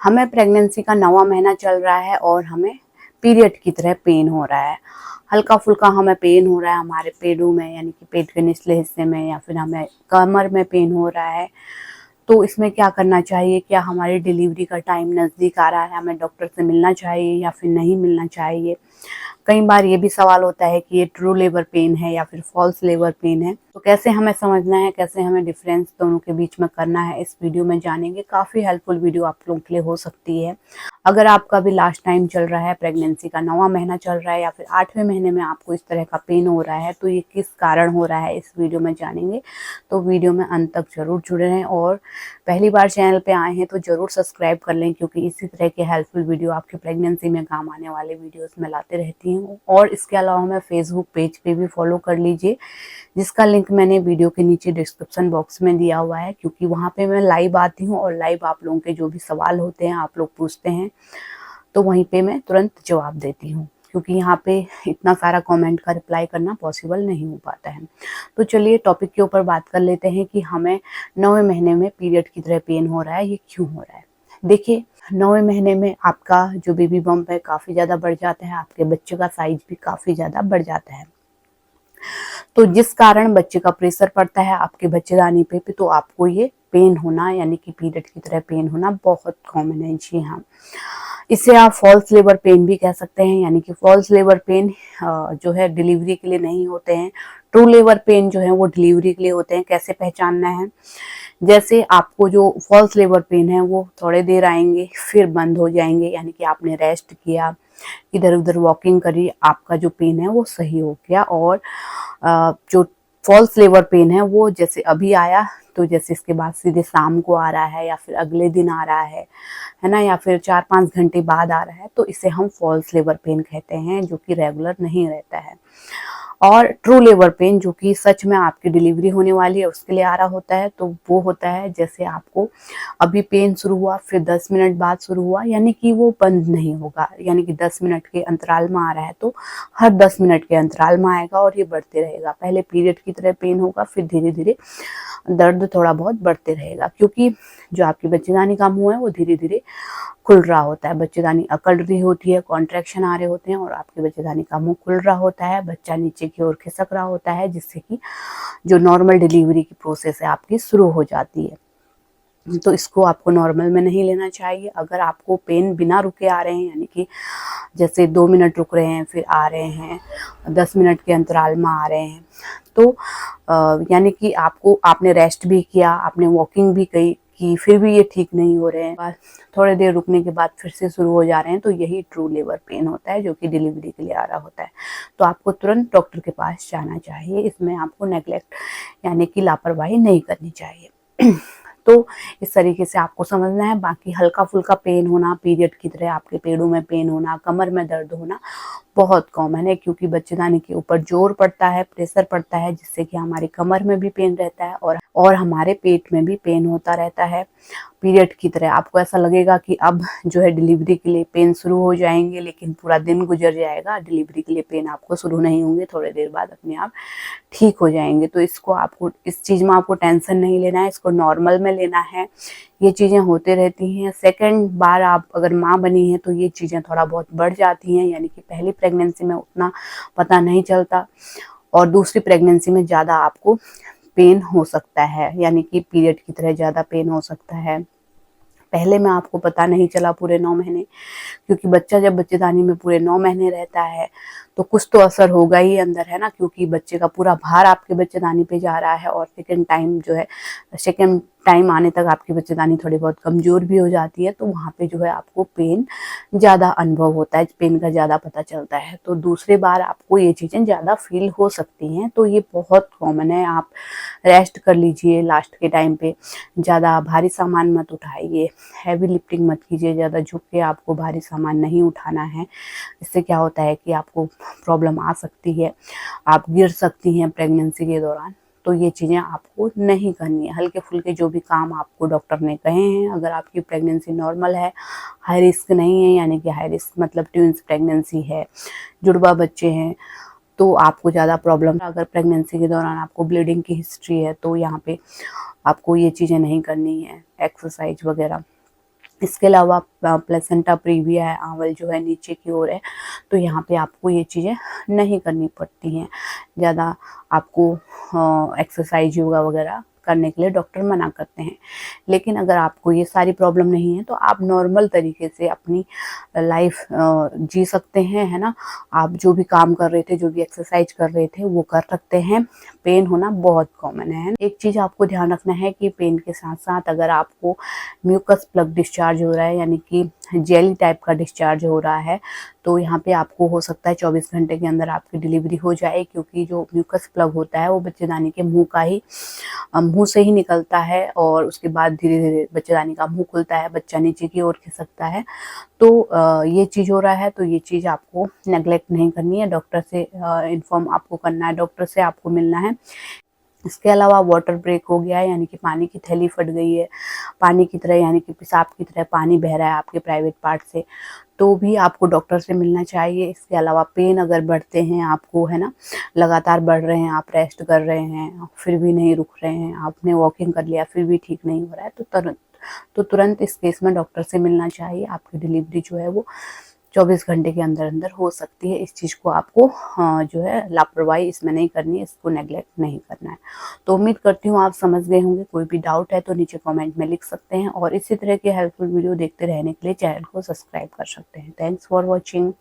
हमें प्रेगनेंसी का 9वां महीना चल रहा है और हमें पीरियड की तरह पेन हो रहा है। हल्का फुल्का हमें पेन हो रहा है हमारे पेड़ों में, यानी कि पेट के निचले हिस्से में, या फिर हमें कमर में पेन हो रहा है। तो इसमें क्या करना चाहिए? क्या हमारी डिलीवरी का टाइम नज़दीक आ रहा है, हमें डॉक्टर से मिलना चाहिए या फिर नहीं मिलना चाहिए? कई बार ये भी सवाल होता है कि ये ट्रू लेबर पेन है या फिर फॉल्स लेबर पेन है। तो कैसे हमें समझना है, कैसे हमें डिफरेंस दोनों के बीच में करना है, इस वीडियो में जानेंगे। काफ़ी हेल्पफुल वीडियो आप लोगों के लिए हो सकती है। अगर आपका भी लास्ट टाइम चल रहा है, प्रेगनेंसी का 9वां महीना चल रहा है या फिर 8वें महीने में आपको इस तरह का पेन हो रहा है, तो ये किस कारण हो रहा है, इस वीडियो में जानेंगे। तो वीडियो में अंत तक जरूर जुड़े रहें और पहली बार चैनल पे आए हैं तो जरूर सब्सक्राइब कर लें, क्योंकि इसी तरह के हेल्पफुल वीडियो आपकी प्रेगनेंसी में काम आने वाले वीडियोस में लाते रहती हूँ। और इसके अलावा हमें फेसबुक पेज पे भी फॉलो कर लीजिए, जिसका लिंक मैंने वीडियो के नीचे डिस्क्रिप्शन बॉक्स में दिया हुआ है, क्योंकि वहाँ पे मैं लाइव आती हूँ और लाइव आप लोगों के जो भी सवाल होते हैं, आप लोग पूछते हैं, तो वहीं पे मैं तुरंत जवाब देती हूँ, क्योंकि यहाँ पे इतना सारा कमेंट का रिप्लाई करना पॉसिबल नहीं हो पाता है। तो चलिए टॉपिक के ऊपर बात कर लेते हैं कि हमें 9वें महीने में पीरियड की तरह पेन हो रहा है, ये क्यों हो रहा है। देखिए, 9वें महीने में आपका जो बेबी बम्प है काफ़ी ज़्यादा बढ़ जाता है, आपके बच्चे का साइज भी काफ़ी ज़्यादा बढ़ जाता है। तो जिस कारण बच्चे का प्रेशर पड़ता है आपके बच्चेदानी पे, तो आपको ये पेन होना, यानी कि पीरियड की तरह पेन होना बहुत कॉमन है। जी हाँ, इसे आप फॉल्स लेबर पेन भी कह सकते हैं, यानी कि फॉल्स लेबर पेन जो है डिलीवरी के लिए नहीं होते हैं। ट्रू लेबर पेन जो है वो डिलीवरी के लिए होते हैं। कैसे पहचानना है? जैसे आपको जो फॉल्स लेबर पेन है वो थोड़े देर आएंगे फिर बंद हो जाएंगे, यानी कि आपने रेस्ट किया, इधर उधर वॉकिंग करी, आपका जो पेन है वो सही हो गया। और जो फॉल्स लेबर पेन है वो जैसे अभी आया, तो जैसे इसके बाद सीधे शाम को आ रहा है या फिर अगले दिन आ रहा है ना, या फिर 4-5 घंटे बाद आ रहा है, तो इसे हम फॉल्स लेबर पेन कहते हैं, जो कि रेगुलर नहीं रहता है। और ट्रू लेबर पेन जो कि सच में आपकी डिलीवरी होने वाली है उसके लिए आ रहा होता है, तो वो होता है जैसे आपको अभी पेन शुरू हुआ फिर 10 मिनट बाद शुरू हुआ, यानी कि वो बंद नहीं होगा, यानी कि 10 मिनट के अंतराल में आ रहा है तो हर 10 मिनट के अंतराल में आएगा और ये बढ़ते रहेगा। पहले पीरियड की तरह पेन होगा, फिर धीरे धीरे दर्द थोड़ा बहुत बढ़ते रहेगा, क्योंकि जो आपकी बच्चेदानी का मुंह है वो धीरे धीरे खुल रहा होता है। बच्चेदानी अकड़ रही होती है, कॉन्ट्रैक्शन आ रहे होते हैं और आपके बच्चेदानी का मुंह खुल रहा होता है, बच्चा नीचे की ओर खिसक रहा होता है, जिससे कि जो नॉर्मल डिलीवरी की प्रोसेस है आपकी शुरू हो जाती है। तो इसको आपको नॉर्मल में नहीं लेना चाहिए। अगर आपको पेन बिना रुके आ रहे हैं, यानी कि जैसे 2 मिनट रुक रहे हैं फिर आ रहे हैं, 10 मिनट के अंतराल में आ रहे हैं, तो यानी कि आपने रेस्ट भी किया, आपने वॉकिंग भी की, फिर भी ये ठीक नहीं हो रहे हैं, थोड़ी देर रुकने के बाद फिर से शुरू हो जा रहे हैं, तो यही ट्रू लेबर पेन होता है, जो कि डिलीवरी के लिए आ रहा होता है। तो आपको तुरंत डॉक्टर के पास जाना चाहिए। इसमें आपको नेग्लेक्ट यानी कि लापरवाही नहीं करनी चाहिए। तो इस तरीके से आपको समझना है। बाकी हल्का फुल्का पेन होना, पीरियड की तरह आपके पेड़ों में पेन होना, कमर में दर्द होना बहुत कॉमन है, क्योंकि बच्चेदानी के ऊपर जोर पड़ता है, प्रेशर पड़ता है, जिससे कि हमारी कमर में भी पेन रहता है और हमारे पेट में भी पेन होता रहता है। पीरियड की तरह आपको ऐसा लगेगा कि अब जो है डिलीवरी के लिए पेन शुरू हो जाएंगे, लेकिन पूरा दिन गुजर जाएगा, डिलीवरी के लिए पेन आपको शुरू नहीं होंगे, थोड़ी देर बाद अपने आप ठीक हो जाएंगे। तो इस चीज़ में आपको टेंशन नहीं लेना है, इसको नॉर्मल में लेना है। ये चीज़ें होते रहती हैं। सेकंड बार आप अगर माँ बनी हैं तो ये चीज़ें थोड़ा बहुत बढ़ जाती हैं, यानी कि पहली प्रेगनेंसी में उतना पता नहीं चलता और दूसरी प्रेगनेंसी में ज़्यादा आपको पेन हो सकता है, यानी कि पीरियड की तरह ज़्यादा पेन हो सकता है। पहले में आपको पता नहीं चला पूरे 9 महीने, क्योंकि बच्चा जब बच्चेदानी में पूरे 9 महीने रहता है तो कुछ तो असर होगा ही अंदर, है ना, क्योंकि बच्चे का पूरा भार आपके बच्चेदानी पे जा रहा है। और सेकेंड टाइम आने तक आपकी बच्चेदानी थोड़ी बहुत कमज़ोर भी हो जाती है, तो वहाँ पे जो है आपको पेन ज़्यादा अनुभव होता है, पेन का ज़्यादा पता चलता है। तो दूसरी बार आपको ये चीज़ें ज़्यादा फील हो सकती हैं, तो ये बहुत कॉमन है। आप रेस्ट कर लीजिए लास्ट के टाइम पे, ज़्यादा भारी सामान मत उठाइए, हैवी लिफ्टिंग मत कीजिए, ज़्यादा झुक के आपको भारी सामान नहीं उठाना है। इससे क्या होता है कि आपको प्रॉब्लम आ सकती है, आप गिर सकती हैं प्रेगनेंसी के दौरान। तो ये चीज़ें आपको नहीं करनी है। हल्के फुल्के जो भी काम आपको डॉक्टर ने कहे हैं, अगर आपकी प्रेगनेंसी नॉर्मल है, हाई रिस्क नहीं है, यानी कि हाई रिस्क मतलब ट्विंस प्रेगनेंसी है, जुड़वा बच्चे हैं, तो आपको ज़्यादा प्रॉब्लम, अगर प्रेगनेंसी के दौरान आपको ब्लीडिंग की हिस्ट्री है, तो यहाँ पे आपको ये चीज़ें नहीं करनी है, एक्सरसाइज वगैरह। इसके अलावा प्लेसेंटा प्रीविया है, आंवल जो है नीचे की ओर है, तो यहाँ पे आपको ये चीज़ें नहीं करनी पड़ती हैं। ज़्यादा आपको एक्सरसाइज योगा वगैरह करने के लिए डॉक्टर मना करते हैं। लेकिन अगर आपको ये सारी प्रॉब्लम नहीं है तो आप नॉर्मल तरीके से अपनी लाइफ जी सकते हैं, है ना। आप जो भी काम कर रहे थे, जो भी एक्सरसाइज कर रहे थे वो कर सकते हैं। पेन होना बहुत कॉमन है। एक चीज़ आपको ध्यान रखना है कि पेन के साथ साथ अगर आपको म्यूकस प्लग डिस्चार्ज हो रहा है, यानी कि जेली टाइप का डिस्चार्ज हो रहा है, तो यहाँ पे आपको हो सकता है 24 घंटे के अंदर आपकी डिलीवरी हो जाए, क्योंकि जो म्यूकस प्लग होता है वो बच्चेदानी के मुंह से ही निकलता है और उसके बाद धीरे धीरे बच्चेदानी का मुंह खुलता है, बच्चा नीचे की ओर खिसकता है। तो ये चीज़ हो रहा है, तो ये चीज़ आपको नेग्लेक्ट नहीं करनी है, डॉक्टर से इन्फॉर्म आपको करना है, डॉक्टर से आपको मिलना है। इसके अलावा वाटर ब्रेक हो गया है, यानी कि पानी की थैली फट गई है, पानी की तरह यानी कि पेशाब की तरह पानी बह रहा है आपके प्राइवेट पार्ट से, तो भी आपको डॉक्टर से मिलना चाहिए। इसके अलावा पेन अगर बढ़ते हैं आपको, है ना, लगातार बढ़ रहे हैं, आप रेस्ट कर रहे हैं फिर भी नहीं रुक रहे हैं, आपने वॉकिंग कर लिया फिर भी ठीक नहीं हो रहा है, तो तुरंत इस केस में डॉक्टर से मिलना चाहिए। आपकी डिलीवरी जो है वो 24 घंटे के अंदर अंदर हो सकती है। इस चीज़ को आपको जो है लापरवाही इसमें नहीं करनी है, इसको नेग्लेक्ट नहीं करना है। तो उम्मीद करती हूँ आप समझ गए होंगे। कोई भी डाउट है तो नीचे कमेंट में लिख सकते हैं और इसी तरह के हेल्पफुल वीडियो देखते रहने के लिए चैनल को सब्सक्राइब कर सकते हैं। Thanks for watching.